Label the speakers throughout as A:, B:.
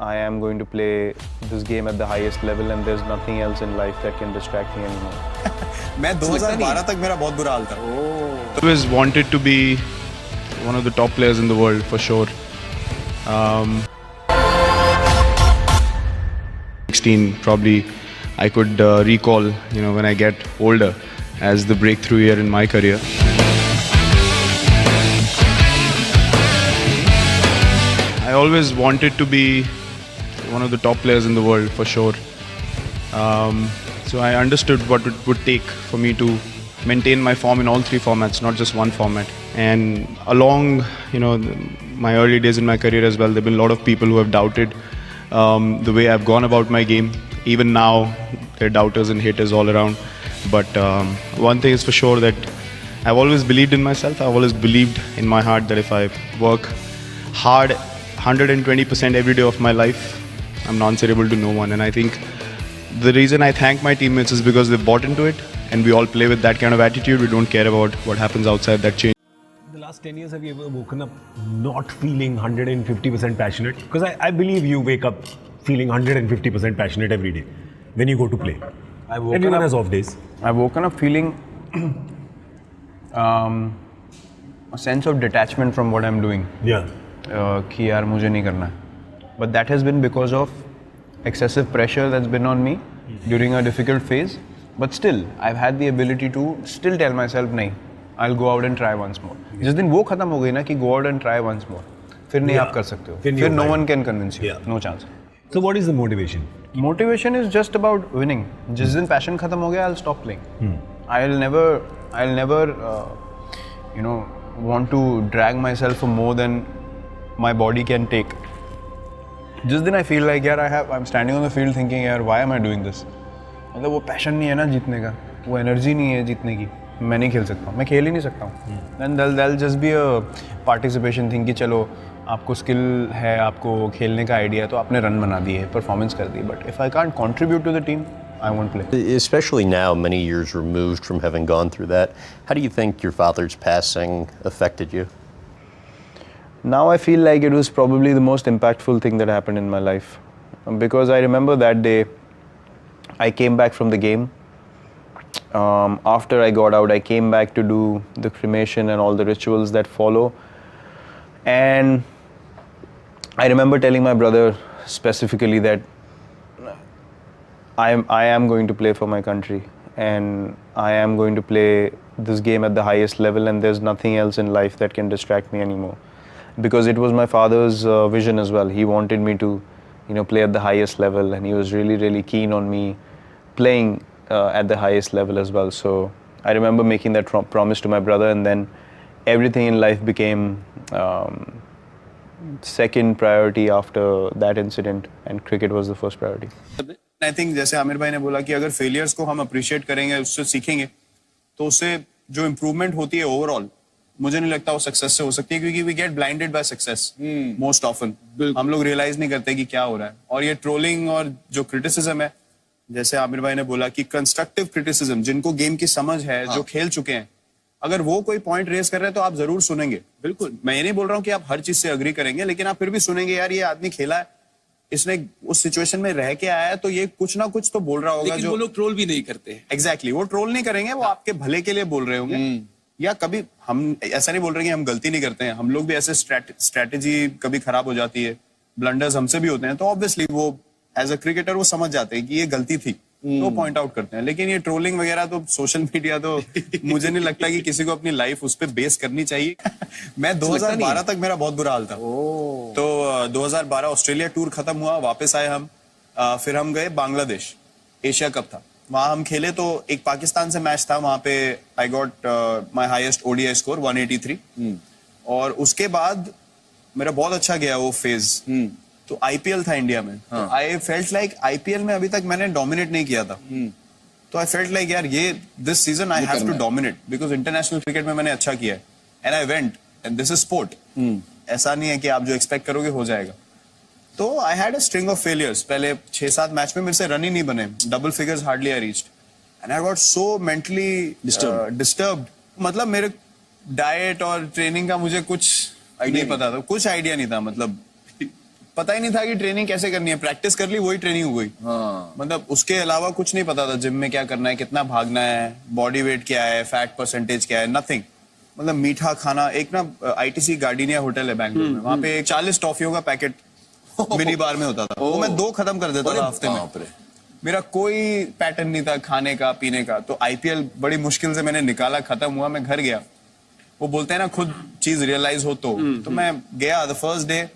A: I am going to play this game at the highest level and there's nothing else in life that can distract me anymore.
B: मैं 2012 तक मेरा बहुत बुरा हाल था.
C: I always wanted to be one of the top players in the world for sure. 16 probably I could recall, when I get older as the breakthrough year in my career. I always wanted to be one of the top players in the world for sure. So I understood what it would take for me to maintain my form in all three formats, not just one format. And along, my early days in my career as well, there have been a lot of people who have doubted the way I've gone about my game. Even now, there are doubters and haters all around. But one thing is for sure that I've always believed in myself. I've always believed in my heart that if I work hard 120% every day of my life, I'm non-answerable to no one. And I think the reason I thank my teammates is because they've bought into it and we all play with that kind of attitude. We don't care about what happens outside that change.
D: The last 10 years, have you ever woken up not feeling 150% passionate? Because I believe you wake up feeling 150% passionate every day when you go to play. Everyone has off days.
A: I've woken up feeling a sense of detachment from what I'm doing.
D: Yeah.
A: कि यार मुझे नहीं करना. But that has been because of excessive pressure that's been on me during a difficult phase. But still, I've had the ability to still tell myself, नहीं, I'll go out and try once more. जिस दिन वो खत्म हो गई ना कि go out and try once more, फिर नहीं आप कर सकते हो. फिर no one can convince you. No chance.
D: So what is the motivation?
A: Motivation is just about winning. जिस दिन passion खत्म हो गया, I'll stop playing. I'll never, want to drag myself for more than my body can take. जिस दिन I feel like यार I'm standing on the field thinking यार why am I doing this? मतलब वो passion नहीं है ना जीतने का, वो energy नहीं है जीतने की. मैं नहीं खेल सकता हूँ, मैं खेल ही नहीं सकता हूँ. Then that'll just be a participation thing कि चलो आपको skill है, आपको खेलने का idea है तो आपने run बना दिए, performance कर दी. But if I can't contribute to the team, I won't play.
E: Especially now, many years removed from having gone through that, how do you think your father's passing affected you?
A: Now I feel like it was probably the most impactful thing that happened in my life. Because I remember that day, I came back from the game. After I got out, I came back to do the cremation and all the rituals that follow. And I remember telling my brother specifically that I am going to play for my country and I am going to play this game at the highest level and there's nothing else in life that can distract me anymore. Because it was my father's vision as well. He wanted me to, play at the highest level and he was really, really keen on me playing at the highest level as well. So I remember making that promise to my brother and then everything in life became second priority after that incident and cricket was the first priority.
B: I think जैसे आमिर भाई ने बोला कि अगर failures को हम appreciate करेंगे, उससे सीखेंगे, तो उससे जो improvement होती है overall, मुझे नहीं लगता वो success से हो सकती है क्योंकि we get blinded by success most often. हम लोग realize नहीं करते कि क्या हो रहा है. और ये trolling और जो criticism है, जैसे आमिर भाई ने बोला कि constructive criticism, जिनको game की समझ है, जो खेल चुके हैं, अगर वो कोई point raise कर रहे हैं तो आप जरूर सुनेंगे. बिल्कुल. मैं ये नहीं बोल रहा हूँ कि आप हर चीज से agree करेंगे, लेकिन आप फिर भी सुनेंगे यार ये आदमी खेला है, इसने उस सिचुएशन में रह के आया है तो ये कुछ ना कुछ तो बोल रहा होगा.
F: लेकिन
B: जो
F: वो लोग ट्रोल भी नहीं करते.
B: एग्जैक्टली वो ट्रोल नहीं करेंगे, वो आपके भले के लिए बोल रहे होंगे. या कभी हम ऐसा नहीं बोल रहे कि हम गलती नहीं करते हैं, हम लोग भी ऐसे स्ट्रेटेजी कभी खराब हो जाती है, ब्लंडर्स हमसे भी होते हैं, तो ऑब्वियसली वो एज अ क्रिकेटर वो समझ जाते हैं कि ये गलती थी तो पॉइंट आउट करते हैं. लेकिन ये ट्रोलिंग वगैरह तो सोशल मीडिया तो मुझे नहीं लगता कि किसी को अपनी लाइफ उस पर बेस करनी चाहिए. मैं 2012 तक मेरा बहुत बुरा हाल था. तो 2012 ऑस्ट्रेलिया टूर खत्म हुआ, वापस आए हम, फिर हम गए बांग्लादेश, एशिया कप था, वहां हम खेले. तो एक पाकिस्तान से मैच था, वहां पे I got my highest ODI score 183. और उसके बाद मेरा बहुत अच्छा गया वो फेज. तो आईपीएल था इंडिया में. आई फेल्ट लाइक आईपीएल में अभी तक मैंने डोमिनेट नहीं किया था. तो आई फेल्ट लाइक यार ये this season I have to dominate because international cricket में मैंने अच्छा किया है. And I went and this is sport. ऐसा नहीं है कि आप जो एक्सपेक्ट करोगे हो जाएगा. तो I had a string of failures. पहले 6-7 मैच में मेरे से रन ही नहीं बने, double figures hardly I reached and I got so mentally disturbed. मतलब मेरे डाइट और ट्रेनिंग का मुझे कुछ नहीं पता था, कुछ आइडिया नहीं था. मतलब पता ही नहीं था कि ट्रेनिंग कैसे करनी है, प्रैक्टिस कर ली वही ट्रेनिंग हो गई। मतलब उसके अलावा कुछ नहीं पता था जिम में क्या करना है, कितना भागना है, बॉडी वेट क्या है, फैट परसेंटेज क्या है, नथिंग। मतलब मीठा खाना, एक ना आईटीसी गार्डिनिया होटल है बैंगलोर में, वहां पे 40 टॉफियों का पैकेट मिनी बार में होता था, वो मैं 2 खत्म कर देता था हफ्ते में। मेरा कोई पैटर्न नहीं था खाने का पीने का। तो आईपीएल बड़ी मुश्किल से मैंने निकाला, खत्म हुआ, मैं घर गया। वो बोलते हैं ना खुद चीज रियलाइज हो तो मैं गया the first day,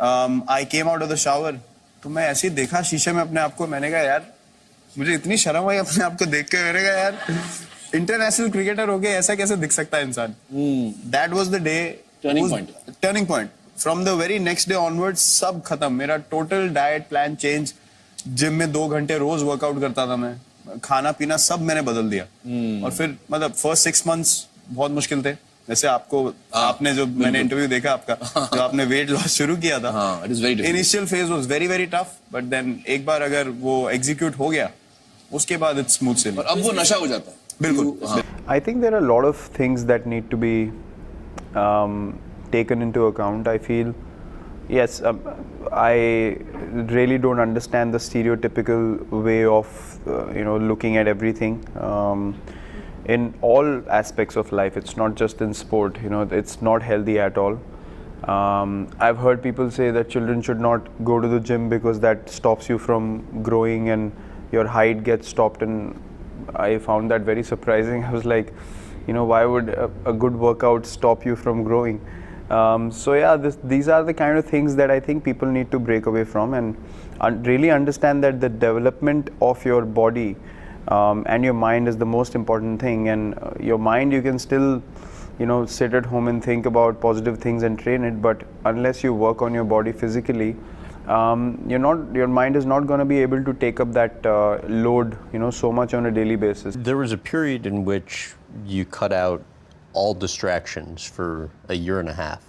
B: I came out of the shower, तो मैं ऐसे ही देखा शीशे में अपने आप को, मैंने कहा यार मुझे इतनी शर्म आई अपने आप को देख के, मैंने कहा यार इंटरनेशनल क्रिकेटर हो गया ऐसा कैसे दिख सकता है इंसान। That was the day, turning point. From the very next day onwards सब खत्म, मेरा total diet plan change, gym में 2 घंटे रोज वर्कआउट करता था मैं, खाना पीना सब मैंने बदल दिया। और फिर मतलब फर्स्ट 6 मंथ्स बहुत मुश्किल थे, जैसे आपको आपने जो मैंने इंटरव्यू देखा आपका, जो आपने वेट लॉस शुरू किया था, initial phase was very very tough, but then एक बार अगर वो एग्जीक्यूट हो गया उसके बाद इट्स स्मूथ सेलिंग।
F: और अब वो नशा हो जाता है।
B: बिल्कुल।
A: I think there are a lot of things that need to be taken into account. I feel, yes, I really don't understand the stereotypical way of, looking at everything. In all aspects of life, it's not just in sport, it's not healthy at all. I've heard people say that children should not go to the gym because that stops you from growing and your height gets stopped, and I found that very surprising. I was like, why would a good workout stop you from growing? So yeah, these are the kind of things that I think people need to break away from and really understand that the development of your body and your mind is the most important thing. And your mind, you can still sit at home and think about positive things and train it, but unless you work on your body physically, your mind is not going to be able to take up that load so much on a daily basis.
E: There was a period in which you cut out all distractions for a year and a half.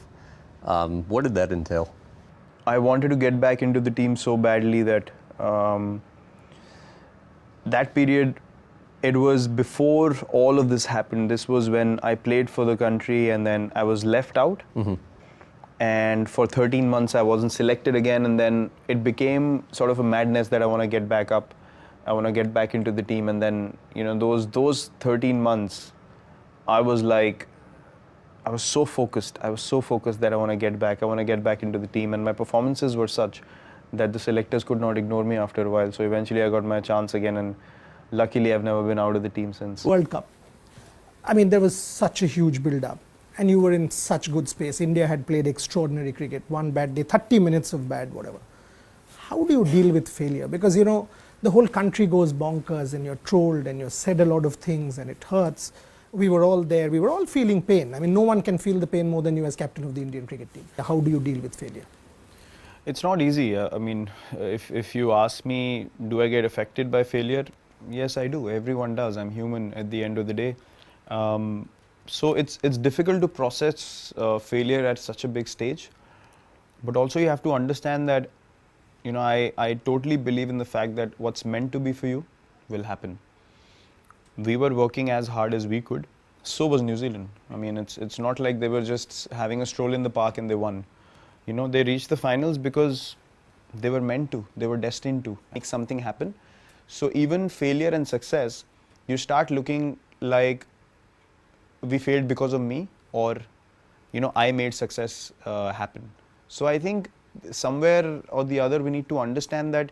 E: What did that entail?
A: I wanted to get back into the team so badly that that period, it was before all of this happened. This was when I played for the country and then I was left out. And for 13 months I wasn't selected again, and then it became sort of a madness that I want to get back up. I want to get back into the team, and then those 13 months I was like, I was so focused that I want to get back. I want to get back into the team, and my performances were such that the selectors could not ignore me after a while. So eventually I got my chance again, and luckily I've never been out of the team since.
G: World Cup. I mean, there was such a huge build-up, and you were in such good space. India had played extraordinary cricket. One bad day, 30 minutes of bad, whatever. How do you deal with failure? Because, the whole country goes bonkers, and you're trolled, and you're said a lot of things, and it hurts. We were all there. We were all feeling pain. I mean, no one can feel the pain more than you as captain of the Indian cricket team. How do you deal with failure?
A: It's not easy. I mean, if you ask me, do I get affected by failure? Yes, I do. Everyone does. I'm human at the end of the day. So it's difficult to process failure at such a big stage. But also you have to understand that, I totally believe in the fact that what's meant to be for you will happen. We were working as hard as we could. So was New Zealand. I mean, it's not like they were just having a stroll in the park and they won. They reached the finals because they were meant to. They were destined to make something happen. So even failure and success, you start looking like we failed because of me, or I made success happen. So I think somewhere or the other we need to understand that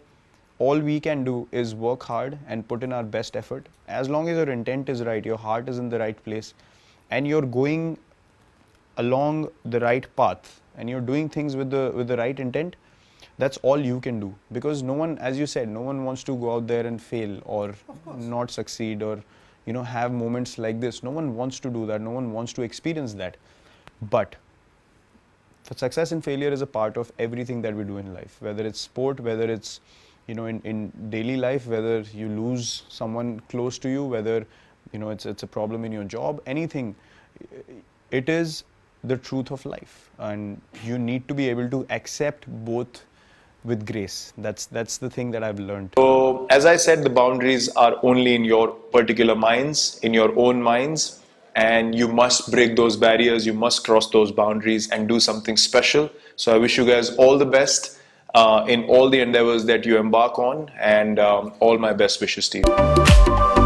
A: all we can do is work hard and put in our best effort. As long as your intent is right, your heart is in the right place, and you're going along the right path, and you're doing things with the right intent, that's all you can do. Because no one, as you said, no one wants to go out there and fail or not succeed or have moments like this. No one wants to do that. No one wants to experience that. But success and failure is a part of everything that we do in life, whether it's sport, whether it's in daily life, whether you lose someone close to you, whether it's a problem in your job, anything. It is the truth of life, and you need to be able to accept both with grace. That's the thing that I've learned.
H: So, as I said, the boundaries are only in your particular minds, in your own minds,
F: and you must break those barriers, you must cross those boundaries and do something special. So I wish you guys all the best in all the endeavors that you embark on, and all my best wishes to you.